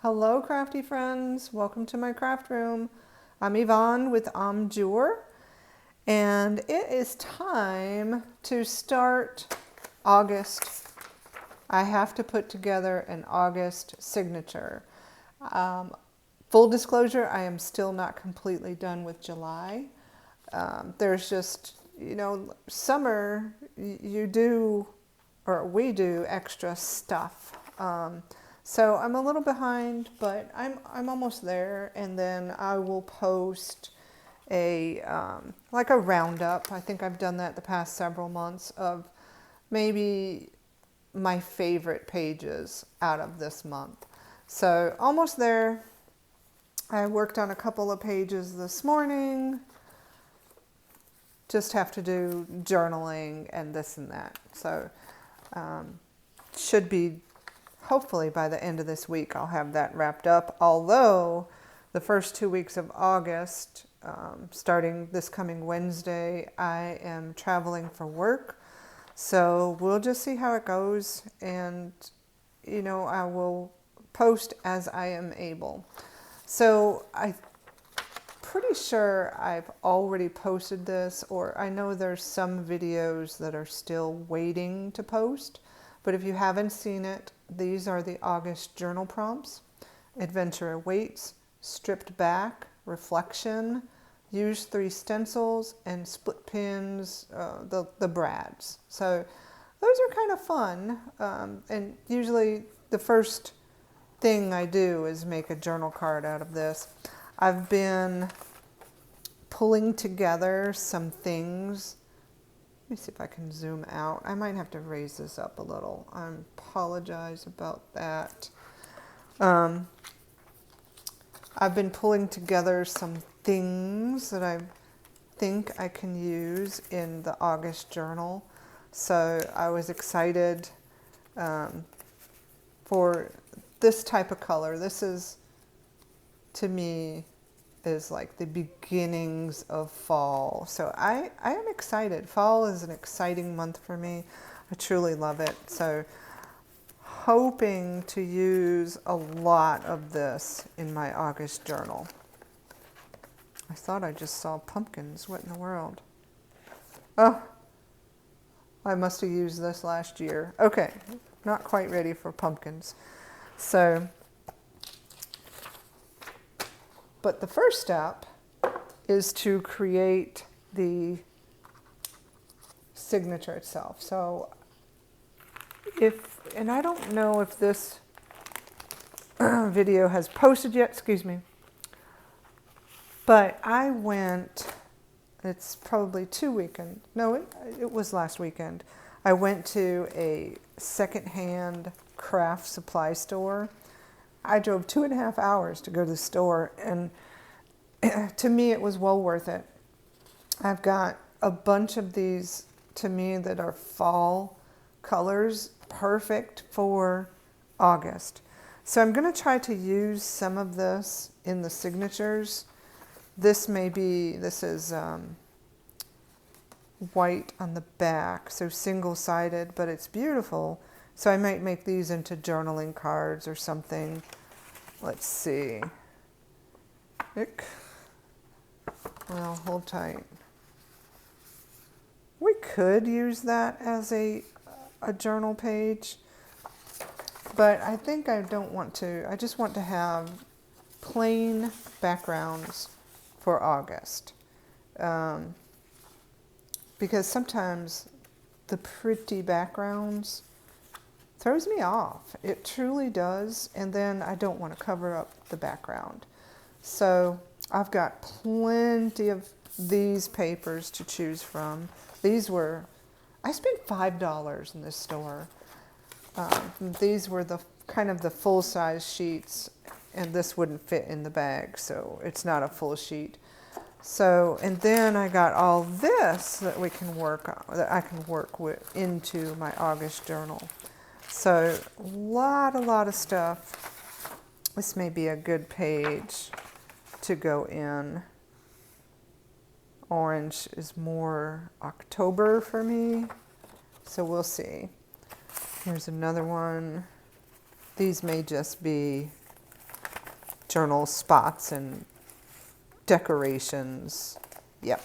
Hello crafty friends, welcome to my craft room. I'm Yvonne with Amjour, and it is time to start August. I have to put together an August signature. Full disclosure, I am still not completely done with July. There's just, summer, you do, or we do extra stuff. So I'm a little behind, but I'm almost there, and then I will post a like a roundup. I think I've done that the past several months of maybe my favorite pages out of this month. So almost there. I worked on a couple of pages this morning. Just have to do journaling and this and that. So should be hopefully by the end of this week I'll have that wrapped up. Although the first 2 weeks of August, starting this coming Wednesday, I am traveling for work. So we'll just see how it goes, and I will post as I am able. So I'm pretty sure I've already posted this, or I know there's some videos that are still waiting to post. But if you haven't seen it, these are the August journal prompts. Adventure awaits, stripped back, reflection, use 3 stencils, and split pins, the brads. So those are kind of fun. And usually the first thing I do is make a journal card out of this. I've been pulling together some things. Let me see if I can zoom out. I might have to raise this up a little. I apologize about that. I've been pulling together some things that I think I can use in the August journal. So I was excited for this type of color. This is, to me, is like the beginnings of fall. So I am excited. Fall is an exciting month for me. I truly love it. So hoping to use a lot of this in my August journal. I thought I just saw pumpkins. What in the world? Oh, I must have used this last year. Okay, not quite ready for pumpkins. So, but the first step is to create the signature itself. So and I don't know if this video has posted yet, excuse me, but I went, it's probably 2 weekends, no, it was last weekend. I went to a secondhand craft supply store. I drove 2.5 hours to go to the store, and to me it was well worth it. I've got a bunch of these, to me, that are fall colors, perfect for August. So I'm going to try to use some of this in the signatures. This is white on the back, so single-sided, but it's beautiful. So I might make these into journaling cards or something. Let's see. Well, hold tight. We could use that as a journal page, but I think I don't want to. I just want to have plain backgrounds for August. Because sometimes the pretty backgrounds throws me off. It truly does. And then I don't want to cover up the background. So I've got plenty of these papers to choose from. I spent $5 in this store. These were the kind of the full-size sheets, and this wouldn't fit in the bag, so it's not a full sheet. So, and then I got all this that we can work on, that I can work with into my August journal. So, a lot of stuff. This may be a good page to go in. Orange is more October for me, so we'll see. Here's another one. These may just be journal spots and decorations. Yep.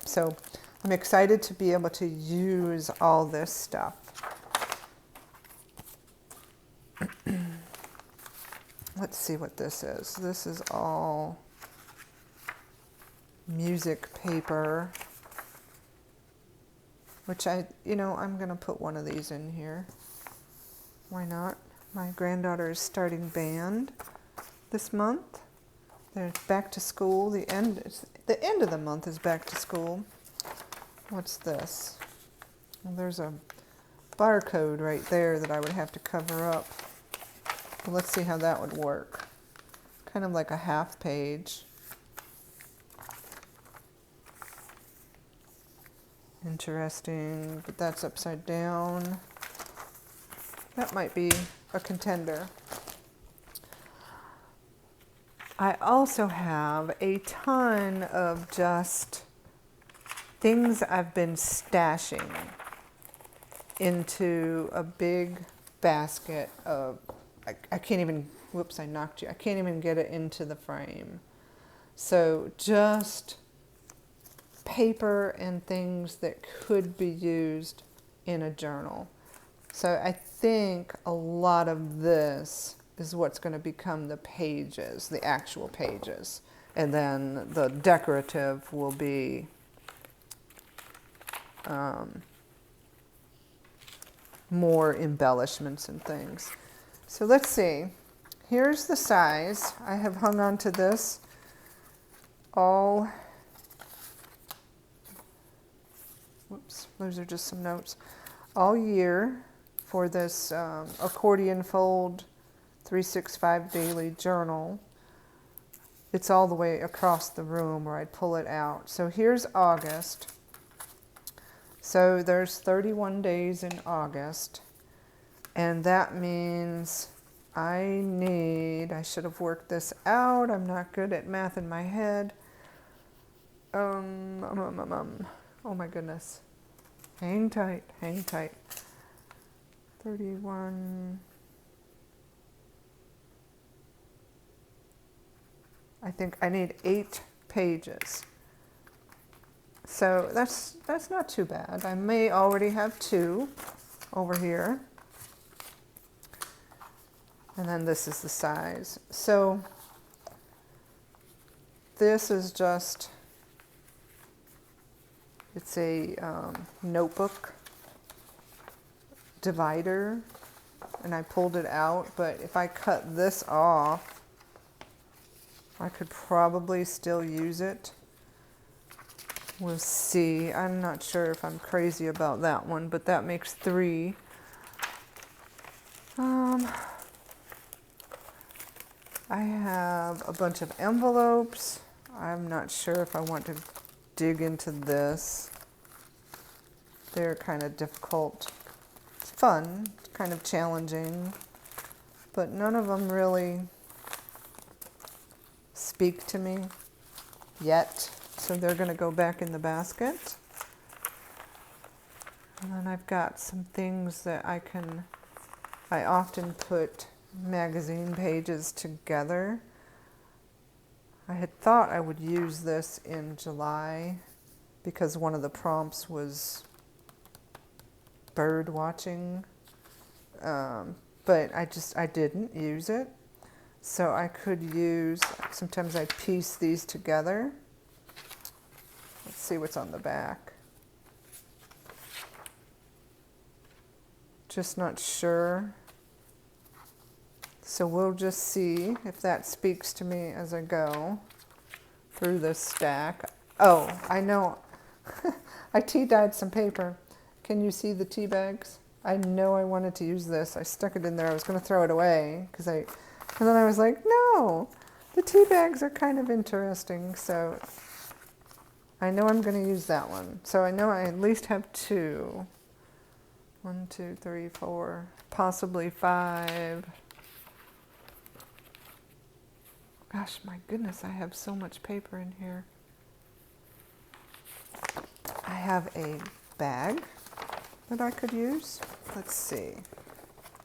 So I'm excited to be able to use all this stuff. Let's see what this is. This is all music paper, which I'm going to put one of these in here. Why not? My granddaughter is starting band this month. They're back to school. The end of the month is back to school. What's this? Well, there's a barcode right there that I would have to cover up. But let's see how that would work. Kind of like a half page. Interesting, but that's upside down. That might be a contender. I also have a ton of just things I've been stashing into a big basket of, I can't even, whoops, I knocked you. I can't even get it into the frame. So just paper and things that could be used in a journal. So I think a lot of this is what's going to become the pages, the actual pages. And then the decorative will be more embellishments and things. So let's see. Here's the size. I have hung on to this all, whoops, those are just some notes, all year for this accordion fold 365 daily journal. It's all the way across the room where I pull it out. So here's August. So there's 31 days in August. And that means I should have worked this out. I'm not good at math in my head. Oh my goodness. Hang tight. 31. I think I need 8 pages. So that's not too bad. I may already have 2 over here. And then this is the size. So this is just, it's a notebook divider, and I pulled it out, but if I cut this off, I could probably still use it. We'll see. I'm not sure if I'm crazy about that one, but that makes 3. I have a bunch of envelopes. I'm not sure if I want to dig into this. They're kind of difficult. It's fun, it's kind of challenging, but none of them really speak to me yet. So they're going to go back in the basket. And then I've got some things that I often put magazine pages together. I had thought I would use this in July because one of the prompts was bird watching, but I didn't use it. So I could use, sometimes I piece these together. Let's see what's on the back. Just not sure. So we'll just see if that speaks to me as I go through this stack. Oh, I know. I tea-dyed some paper. Can you see the tea bags? I know I wanted to use this. I stuck it in there. I was going to throw it away and then I was like, no, the tea bags are kind of interesting. So I know I'm going to use that one. So I know I at least have 2. 1, 2, 3, 4, possibly 5. Gosh, my goodness, I have so much paper in here. I have a bag that I could use. Let's see.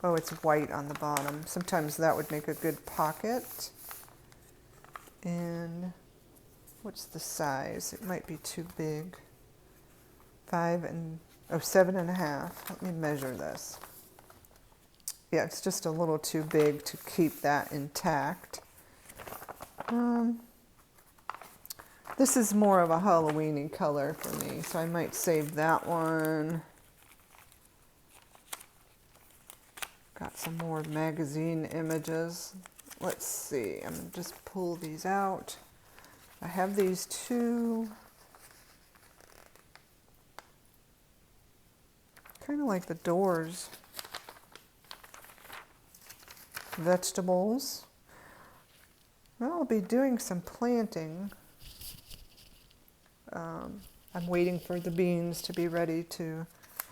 Oh, it's white on the bottom. Sometimes that would make a good pocket. in, what's the size? It might be too big. 7.5. Let me measure this. Yeah, it's just a little too big to keep that intact. This is more of a Halloween-y color for me, so I might save that one. Got some more magazine images. Let's see, I'm gonna just pull these out. I have these two. Kind of like the doors. Vegetables. Well, I'll be doing some planting. I'm waiting for the beans to be ready to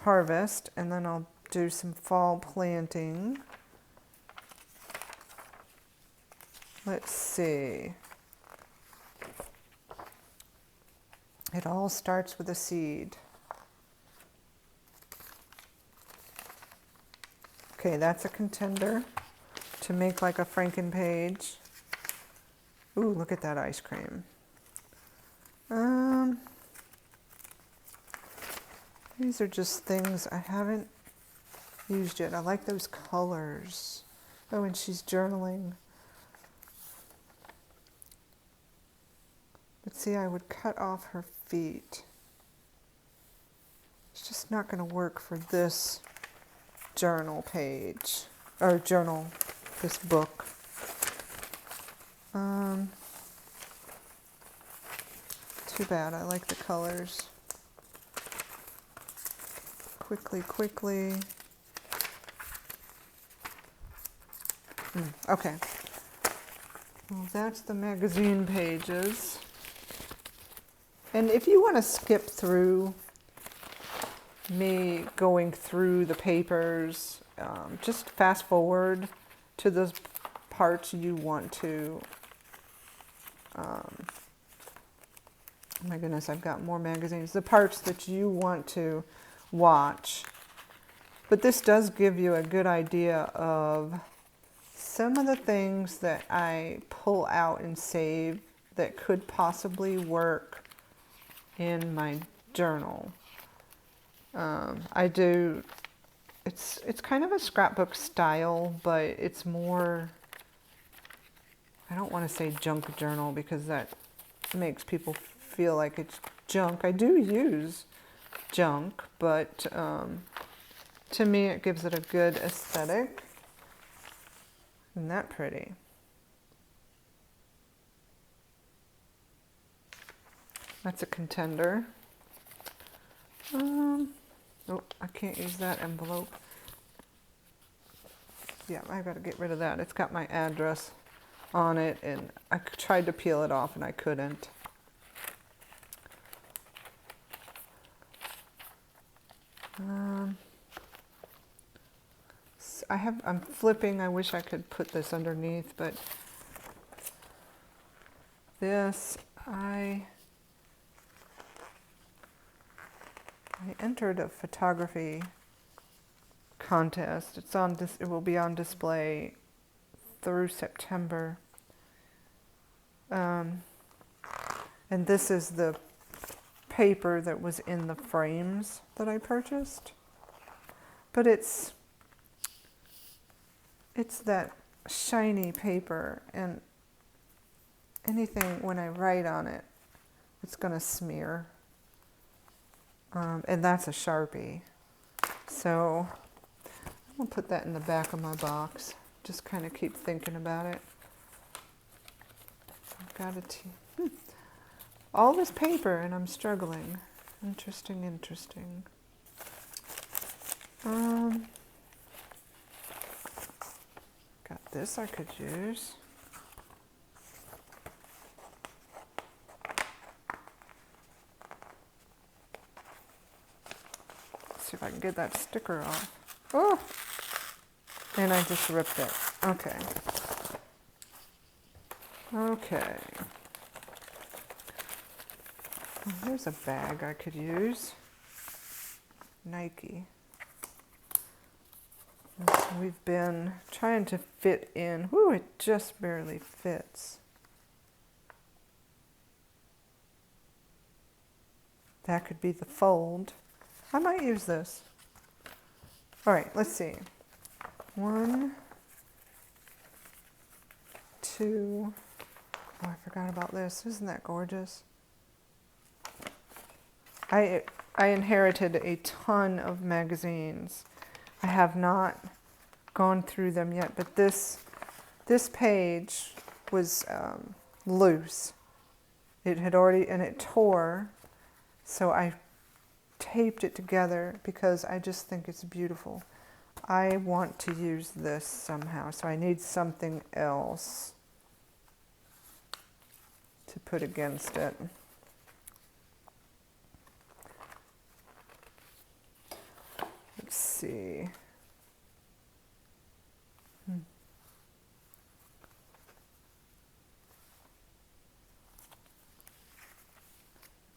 harvest, and then I'll do some fall planting. Let's see. It all starts with a seed. Okay, that's a contender to make like a Franken page. Ooh, look at that ice cream. These are just things I haven't used yet. I like those colors. Oh, and she's journaling. But see, I would cut off her feet. It's just not going to work for this journal page, or journal, this book. Too bad, I like the colors. Quickly. Okay. Well, that's the magazine pages. And if you want to skip through me going through the papers, just fast forward to those parts you want to. Oh my goodness, I've got more magazines. The parts that you want to watch. But this does give you a good idea of some of the things that I pull out and save that could possibly work in my journal. I do, it's kind of a scrapbook style, but it's more, I don't want to say junk journal because that makes people feel like it's junk. I do use junk, but to me it gives it a good aesthetic. Isn't that pretty? That's a contender. Oh, I can't use that envelope. Yeah, I got to get rid of that. It's got my address on it, and I tried to peel it off and I couldn't. I'm flipping. I wish I could put this underneath, but this, I entered a photography contest. It's on this. It will be on display through September. And this is the paper that was in the frames that I purchased. But it's that shiny paper, and anything when I write on it, it's going to smear. And that's a Sharpie. So I'm going to put that in the back of my box. Just kind of keep thinking about it. I've got all this paper and I'm struggling. Interesting. Got this I could use. Let's see if I can get that sticker off. Oh! And I just ripped it. Okay. Okay. Well, here's a bag I could use. Nike. We've been trying to fit in. Whoo, it just barely fits. That could be the fold. I might use this. All right, let's see. 1, 2. Oh, I forgot about this. Isn't that gorgeous? I inherited a ton of magazines. I have not gone through them yet, but this page was loose. It had already, and it tore, so I taped it together because I just think it's beautiful. I want to use this somehow, so I need something else to put against it. Let's see.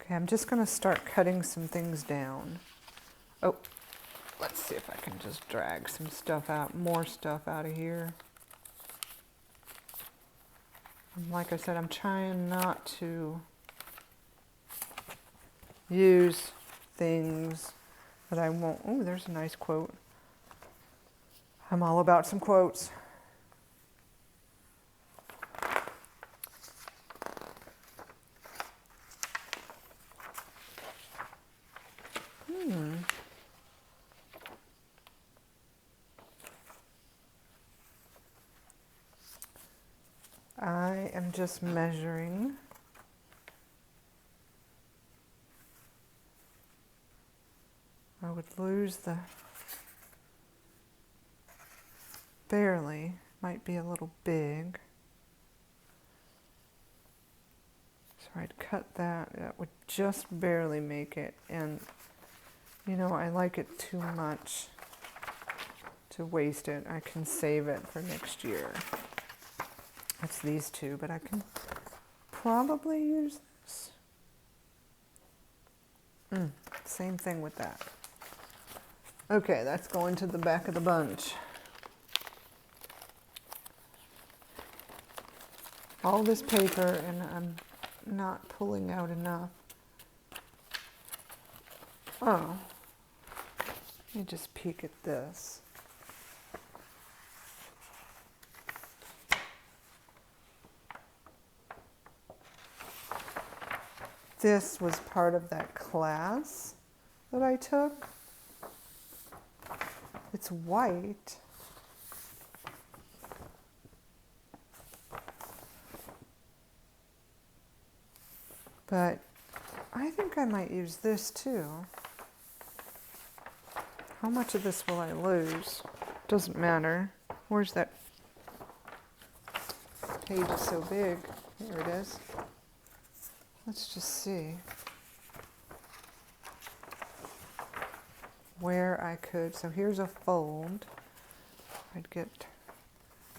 Okay, I'm just going to start cutting some things down. Oh, let's see if I can just drag some stuff out, more stuff out of here. And like I said, I'm trying not to use things that I won't. Oh, there's a nice quote. I'm all about some quotes. I am just measuring. I would lose the, barely, might be a little big. So I'd cut that. That would just barely make it. And, you know, I like it too much to waste it. I can save it for next year. It's these two, but I can probably use this. Same thing with that. Okay, that's going to the back of the bunch. All this paper, and I'm not pulling out enough. Oh, let me just peek at this. This was part of that class that I took. It's white. But I think I might use this too. How much of this will I lose? Doesn't matter. Where's that page? Is so big. Here it is. Let's just see where I could. So here's a fold. I'd get,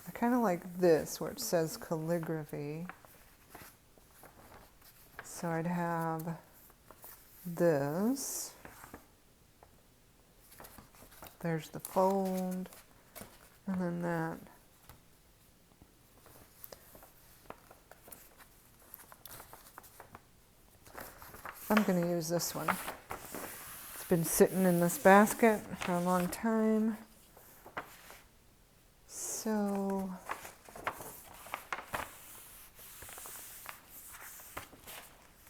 I kind of like this where it says calligraphy. So I'd have this. There's the fold, and then that. I'm going to use this one. It's been sitting in this basket for a long time. So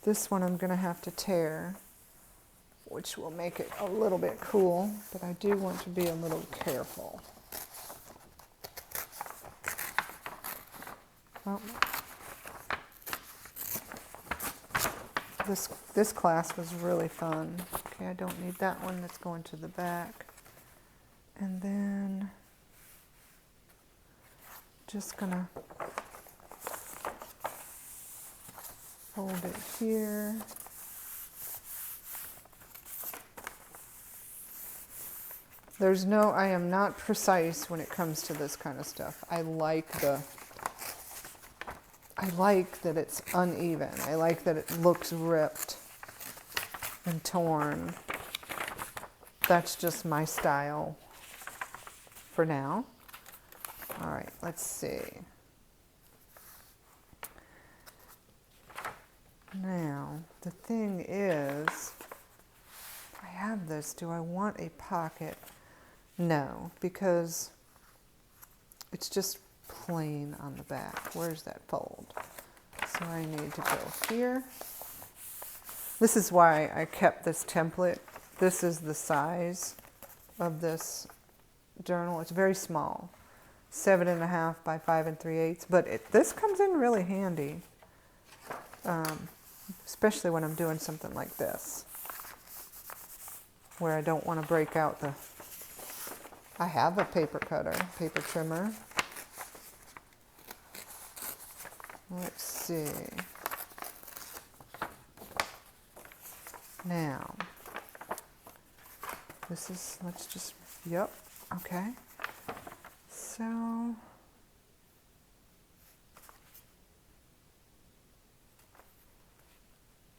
this one I'm going to have to tear, which will make it a little bit cool, but I do want to be a little careful. Oh. This class was really fun. Okay, I don't need that one. That's going to the back. And then just gonna fold it here. There's no, I am not precise when it comes to this kind of stuff. I like that it's uneven. I like that it looks ripped and torn. That's just my style for now. All right, let's see. Now, the thing is, this. Do I want a pocket? No, because it's just plain on the back. Where's that fold? So I need to go here. This is why I kept this template. This is the size of this journal. It's very small, 7.5 by 5 3/8. But this comes in really handy, especially when I'm doing something like this, where I don't want to break out the. I have a paper cutter, paper trimmer. Let's see. Now, this is, let's just, yep, okay. So,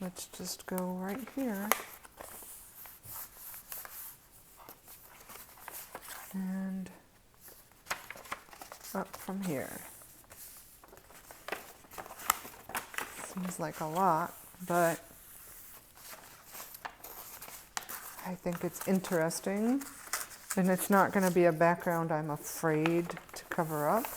let's just go right here. And up from here. Seems like a lot, but I think it's interesting, and it's not going to be a background I'm afraid to cover up.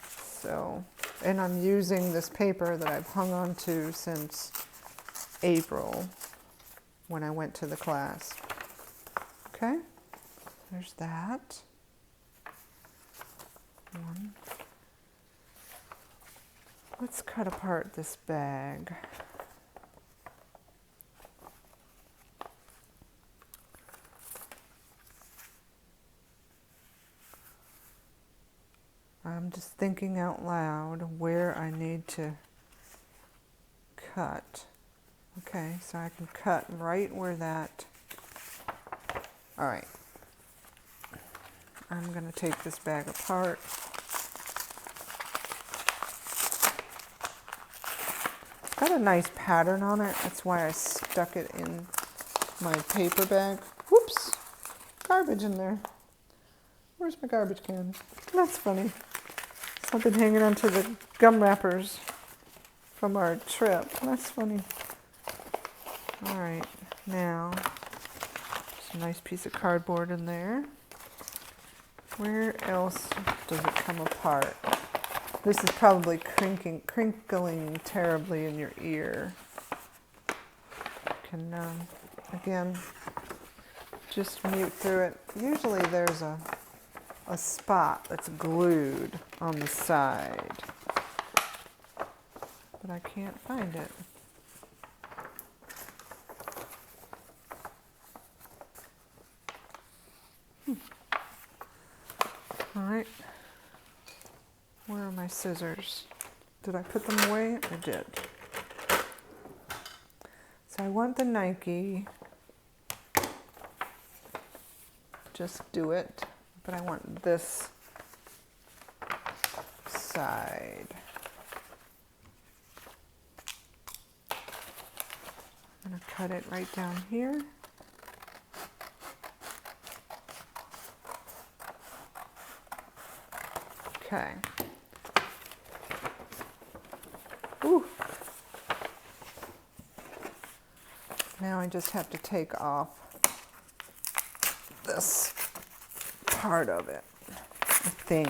So, and I'm using this paper that I've hung on to since April when I went to the class. Okay, there's that. One. Let's cut apart this bag. I'm just thinking out loud where I need to cut. Okay, so I can cut right where that. All right. I'm going to take this bag apart. It's got a nice pattern on it. That's why I stuck it in my paper bag. Whoops, garbage in there. Where's my garbage can? That's funny. I've been hanging onto the gum wrappers from our trip. That's funny. All right, now, there's a nice piece of cardboard in there. Where else does it come apart? This is probably crinkling terribly in your ear. You can, again, just mute through it. Usually there's a spot that's glued on the side, but I can't find it. All right, where are my scissors? Did I put them away? I did. So I want the Nike. Just do it. But I want this side. I'm going to cut it right down here. Okay. Ooh. Now I just have to take off this part of it. I think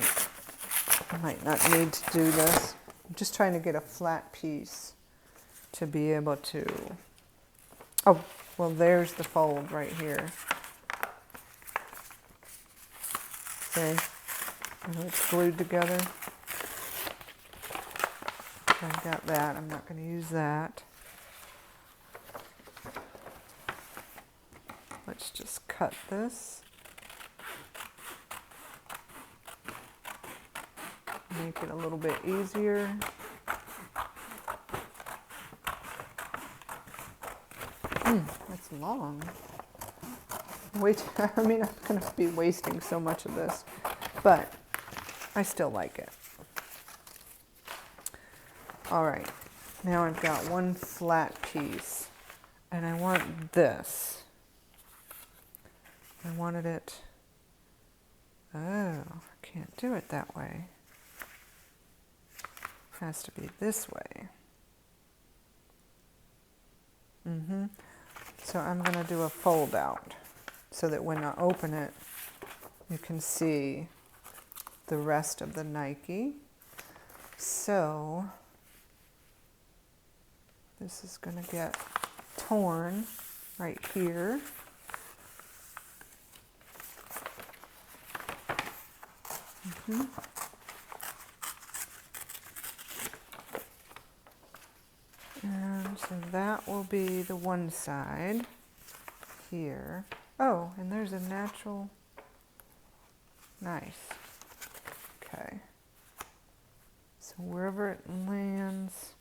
I might not need to do this. I'm just trying to get a flat piece to be able to. Oh, well, there's the fold right here. See? It's glued together. I've got that. I'm not going to use that. Let's just cut this. Make it a little bit easier. That's long. Wait, I mean, I'm going to be wasting so much of this, but I still like it. All right, now I've got one flat piece, and I want this. I wanted it. Oh, I can't do it that way. It has to be this way. So I'm going to do a fold out so that when I open it, you can see the rest of the Nike. So this is going to get torn right here. And so that will be the one side here. Oh, and there's a natural, nice. Okay. So wherever it lands,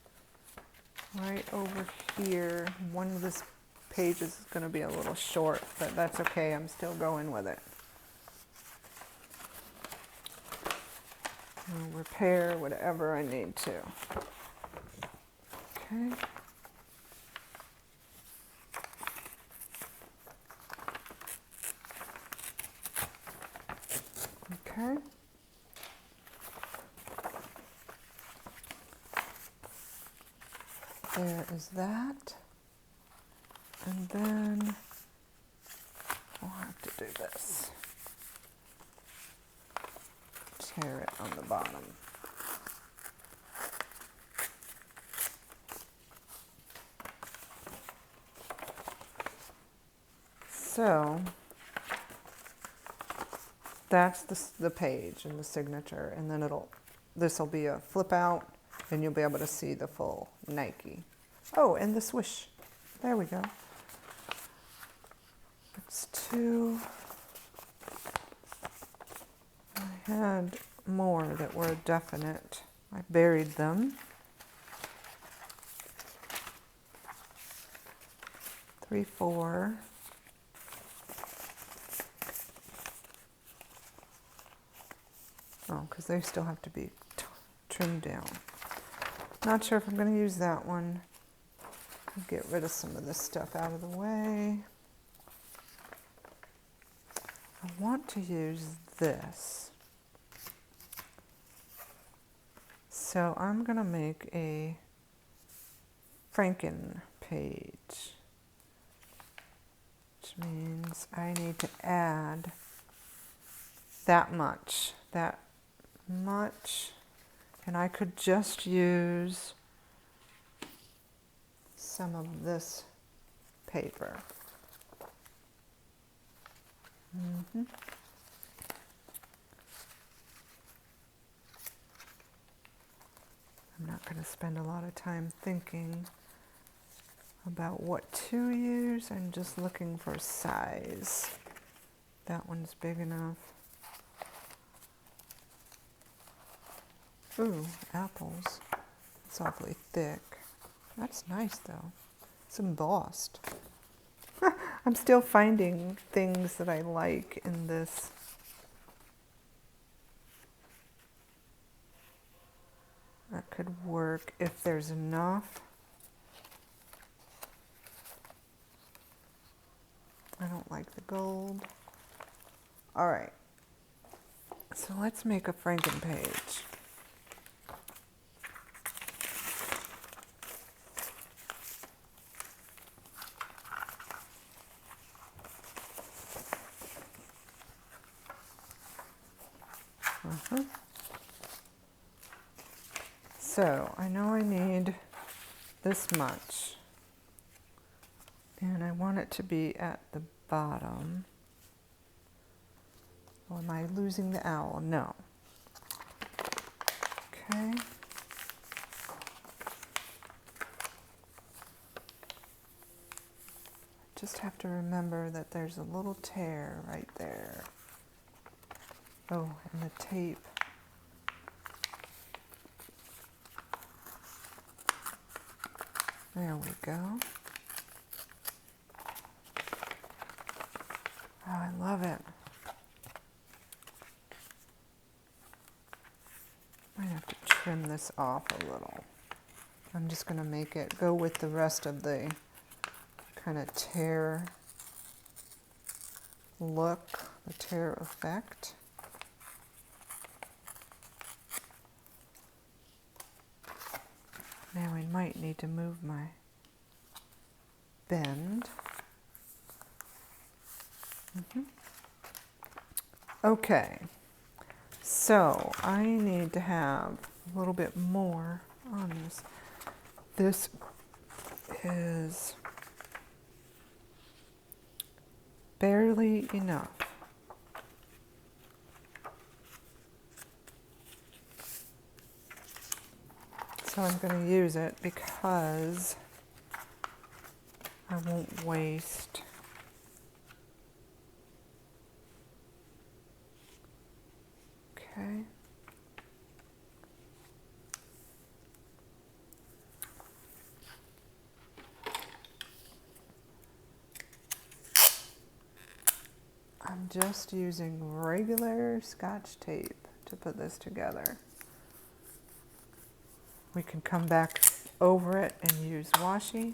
right over here, one of this pages is going to be a little short, but that's okay. I'm still going with it. I'll repair whatever I need to. Okay. Okay. There is that. And then we'll have to do this. Tear it on the bottom. So that's the page and the signature, and then this will be a flip out, and you'll be able to see the full Nike. Oh, and the swoosh. There we go. It's two. I had more that were definite. I buried them. 3, 4. Oh, because they still have to be trimmed down. Not sure if I'm going to use that one. Get rid of some of this stuff out of the way. I want to use this. So I'm going to make a Franken page, which means I need to add that much, and I could just use some of this paper. I'm not going to spend a lot of time thinking about what to use. I'm just looking for size. That one's big enough. Ooh, apples. It's awfully thick. That's nice though. It's embossed. I'm still finding things that I like in this. That could work if there's enough. I don't like the gold. All right. So let's make a Franken page. So I know I need this much, and I want it to be at the bottom. Oh, am I losing the owl? No. Okay. Just have to remember that there's a little tear right there. Oh, and the tape. There we go. Oh, I love it. Might have to trim this off a little. I'm just going to make it go with the rest of the kind of tear look, the tear effect. Now we might need to move my bend. Okay, so I need to have a little bit more on this. This is barely enough. So I'm going to use it because I won't waste. Okay. I'm just using regular Scotch tape to put this together. We can come back over it and use washi,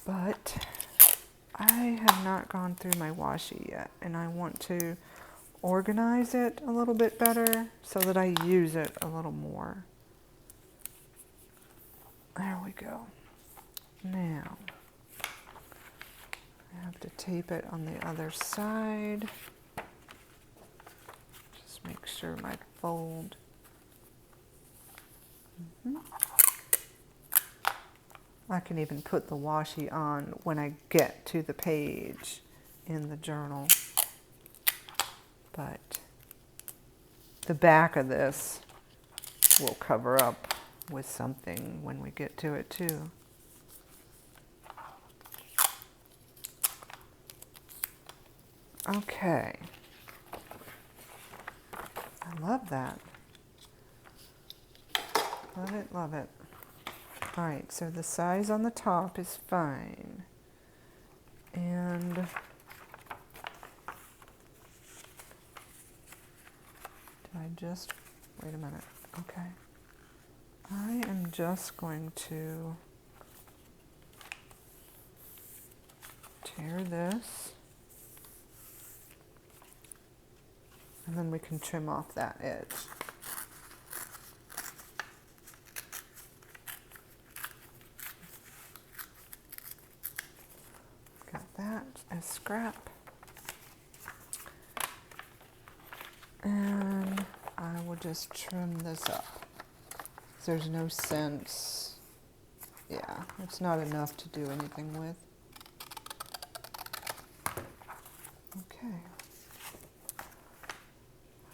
but I have not gone through my washi yet, and I want to organize it a little bit better so that I use it a little more. There we go. Now, I have to tape it on the other side. Just make sure my fold. I can even put the washi on when I get to the page in the journal. But the back of this will cover up with something when we get to it too. Okay. I love that. Love it, love it. All right, so the size on the top is fine. And do I just, wait a minute, okay. I am just going to tear this, and then we can trim off that edge. Got that as scrap. And I will just trim this up. There's no sense, yeah, it's not enough to do anything with. Okay.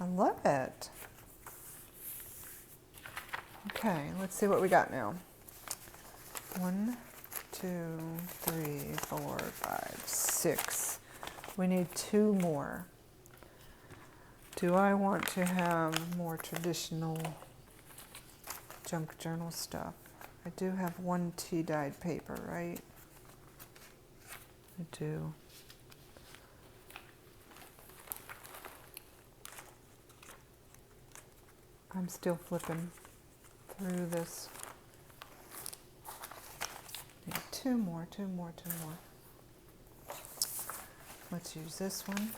I love it. Okay, let's see what we got now. 1, 2, 3, 4, 5, 6. We need 2 more. Do I want to have more traditional junk journal stuff? I do have 1 tea dyed paper, right? I do. I'm still flipping through this. Need 2 more, 2 more, 2 more. Let's use this one.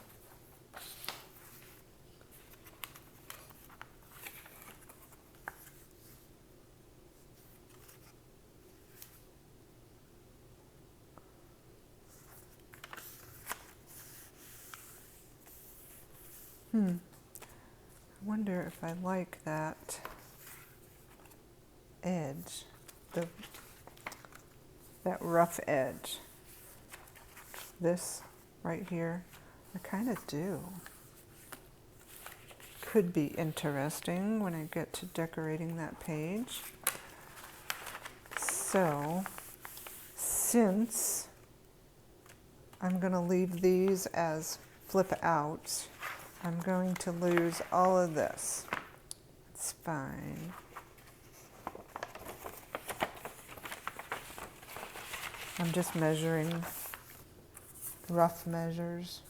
I wonder if I like that edge, that rough edge. This right here, I kind of do. Could be interesting when I get to decorating that page. So, since I'm going to leave these as flip outs, I'm going to lose all of this. It's fine. I'm just measuring rough measures.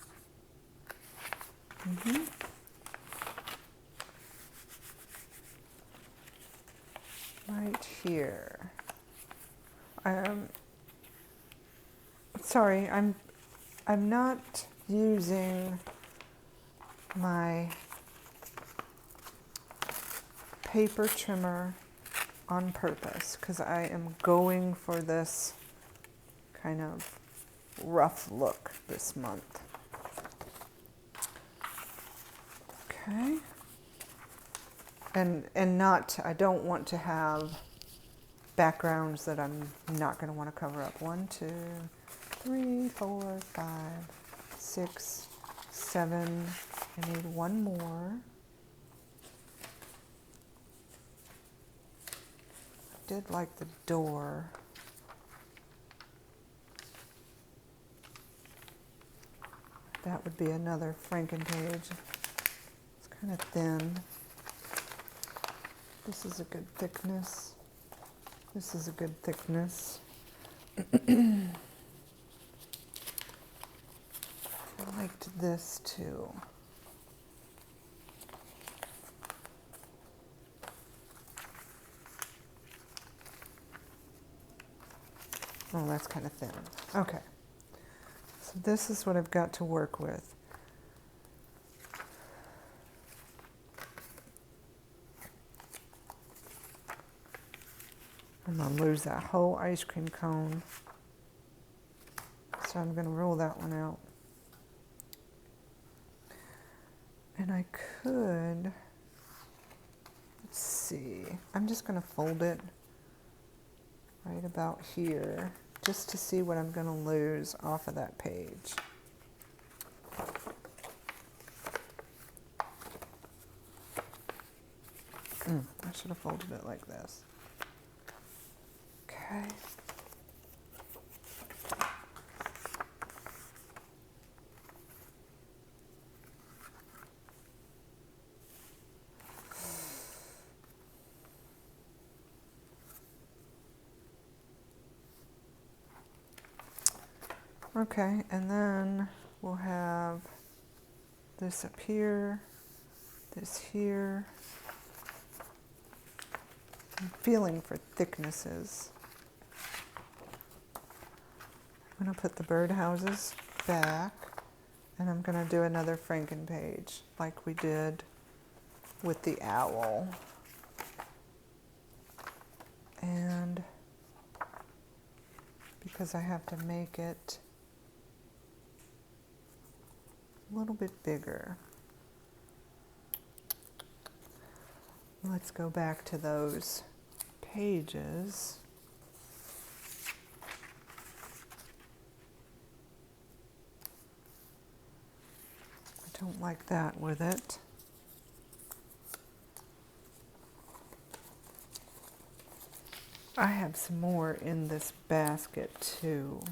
Right here. Sorry, I'm not using my paper trimmer on purpose because I am going for this kind of rough look this month. Okay. And not, I don't want to have backgrounds that I'm not going to want to cover up. 1, 2, 3, 4, 5, 6, 7. I need one more. I did like the door. That would be another Franken page. It's kind of thin. This is a good thickness. This is a good thickness. I liked this too. Oh, that's kind of thin. Okay. So this is what I've got to work with. I'm going to lose that whole ice cream cone. So I'm going to roll that one out. And I could, let's see, I'm just going to fold it right about here just to see what I'm going to lose off of that page. I should have folded it like this. Okay. Okay, and then we'll have this up here, this here. I'm feeling for thicknesses. I'm going to put the birdhouses back, and I'm going to do another Franken page like we did with the owl. And because I have to make it a little bit bigger, let's go back to those pages. I don't like that with it. I have some more in this basket too,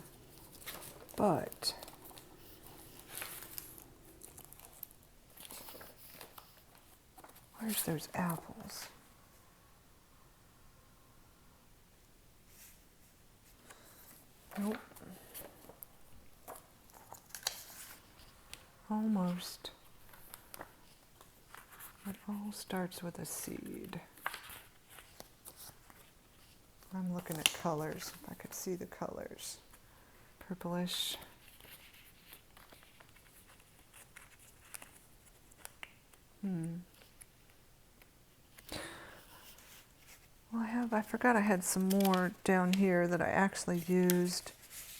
but where's those apples? Nope. Almost. It all starts with a seed. I'm looking at colors, if I could see the colors. Purplish. Well, I forgot I had some more down here that I actually used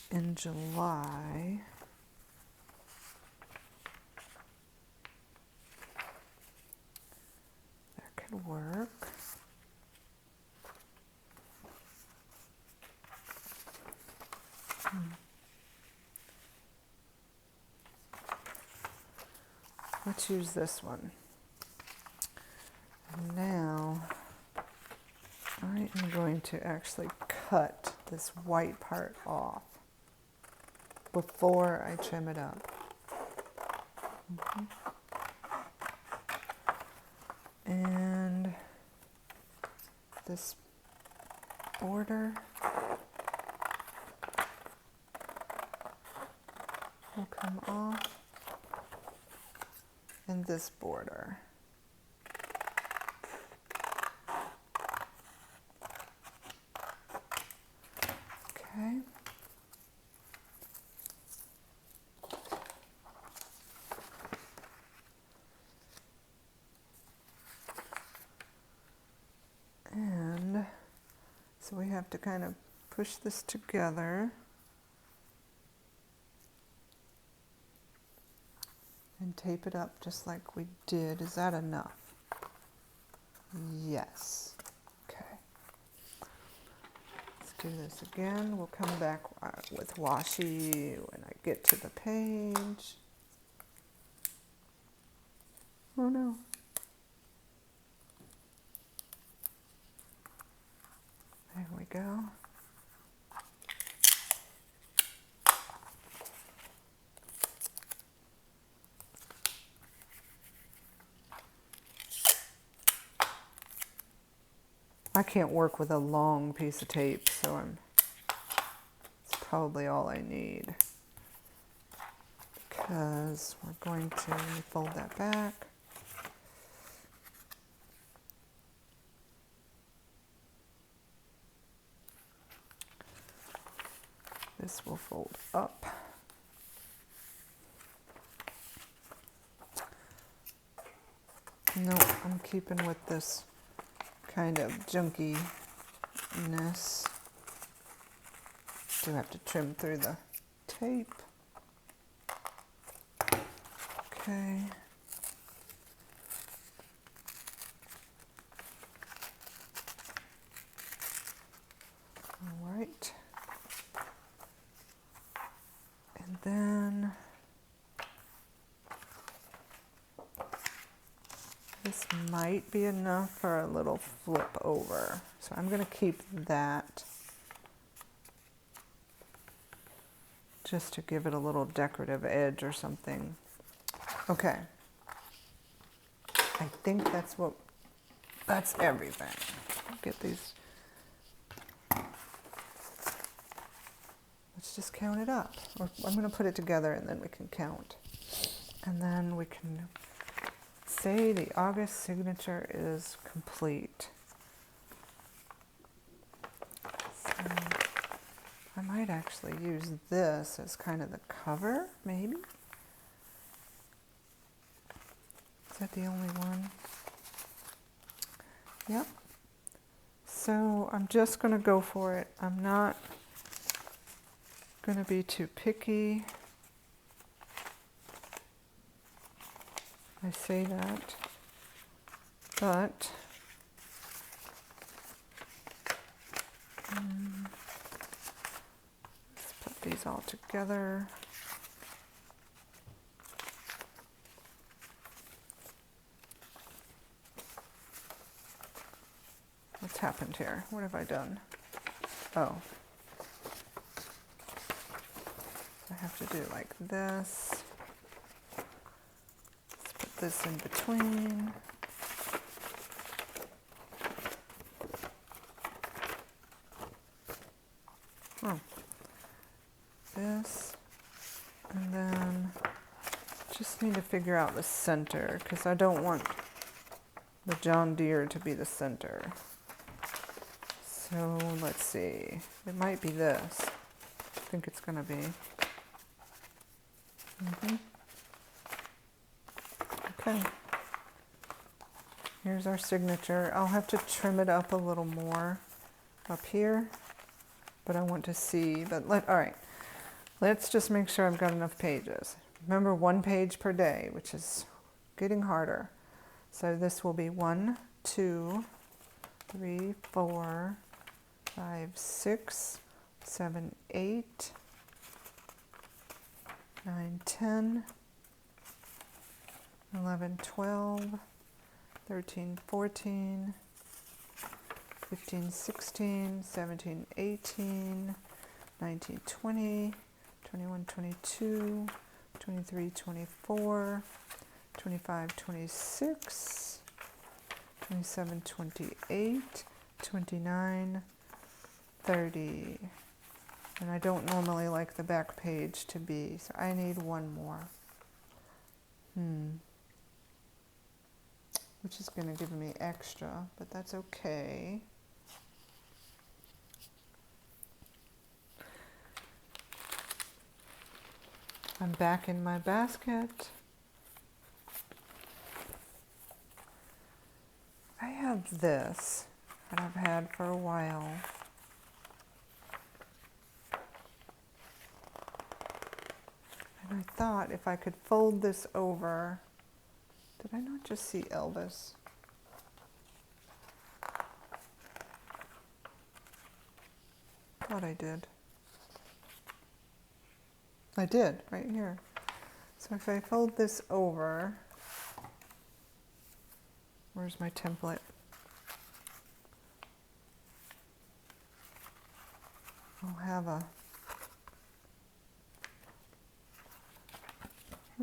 in July. That could work. Let's use this one. And now I am going to actually cut this white part off before I trim it up. And this border will come off, and this border. Okay. And so we have to kind of push this together. tape it up just like we did. Is that enough? Yes. Okay. Let's do this again. We'll come back with washi when I get to the page. Oh no. There we go. I can't work with a long piece of tape, so it's probably all I need. Because we're going to fold that back. This will fold up. No, I'm keeping with this kind of junkiness. Do have to trim through the tape. Okay. All right. And then this might be enough for a little flip over. So I'm going to keep that just to give it a little decorative edge or something. Okay. I think that's everything. Get these. Let's just count it up. I'm going to put it together and then we can count. And then we can say the August signature is complete. So I might actually use this as kind of the cover, maybe. Is that the only one? Yep. So I'm just going to go for it. I'm not going to be too picky. I say that, but let's put these all together. What's happened here? What have I done? Oh. I have to do like this. Let's put this in between. Oh. This. And then just need to figure out the center because I don't want the John Deere to be the center. So let's see. It might be this. I think it's going to be. Okay. Here's our signature. I'll have to trim it up a little more up here, but I want to see. But all right. Let's just make sure I've got enough pages. Remember, 1 page per day, which is getting harder. So this will be 1, 2, 3, 4, 5, 6, 7, 8, 9, 10, 11, 12, 13, 14, 15, 16, 17, 18, 19, 20, 21, 22, 23, 24, 25, 26, 27, 28, 29, 30. And I don't normally like the back page to be, so I need one more. Which is going to give me extra, but that's okay. I'm back in my basket. I have this that I've had for a while. And I thought if I could fold this over, did I not just see Elvis? Thought I did. I did, right here. So if I fold this over, where's my template? I'll have a,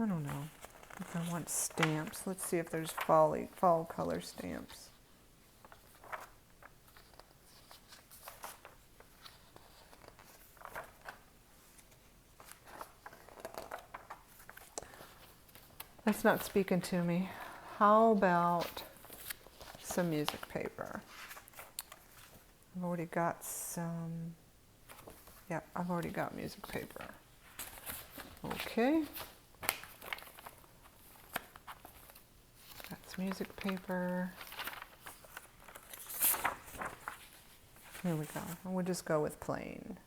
I don't know if I want stamps. Let's see if there's fall color stamps. That's not speaking to me. How about some music paper? I've already got some, yeah, I've already got music paper. Okay. That's music paper. Here we go. And we'll just go with plain.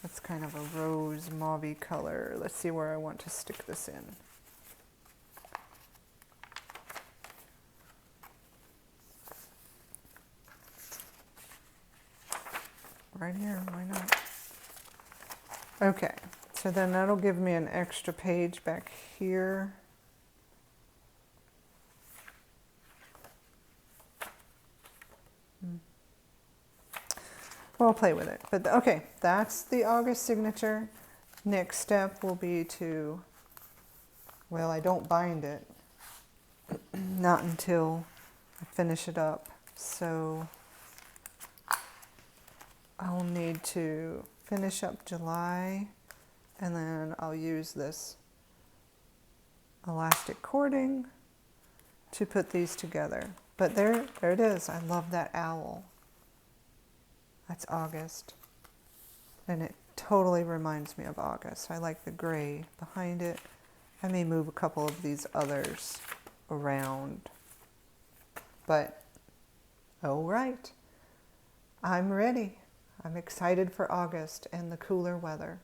That's kind of a rose mauve color. Let's see where I want to stick this in. Right here, why not? Okay, so then that'll give me an extra page back here. Well, I'll play with it. But okay, that's the August signature. Next step will be to, well, I don't bind it. Not until I finish it up. So I'll need to finish up July, and then I'll use this elastic cording to put these together. But there it is. I love that owl. That's August. And it totally reminds me of August. I like the gray behind it. I may move a couple of these others around. But, all right. I'm ready. I'm excited for August and the cooler weather.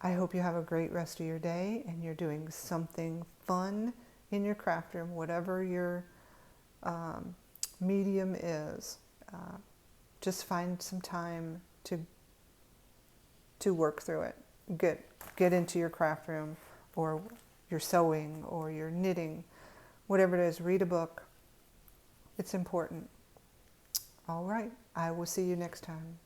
I hope you have a great rest of your day and you're doing something fun in your craft room, whatever your medium is. Just find some time to work through it. Get into your craft room, or your sewing, or your knitting, whatever it is. Read a book. It's important. All right. I will see you next time.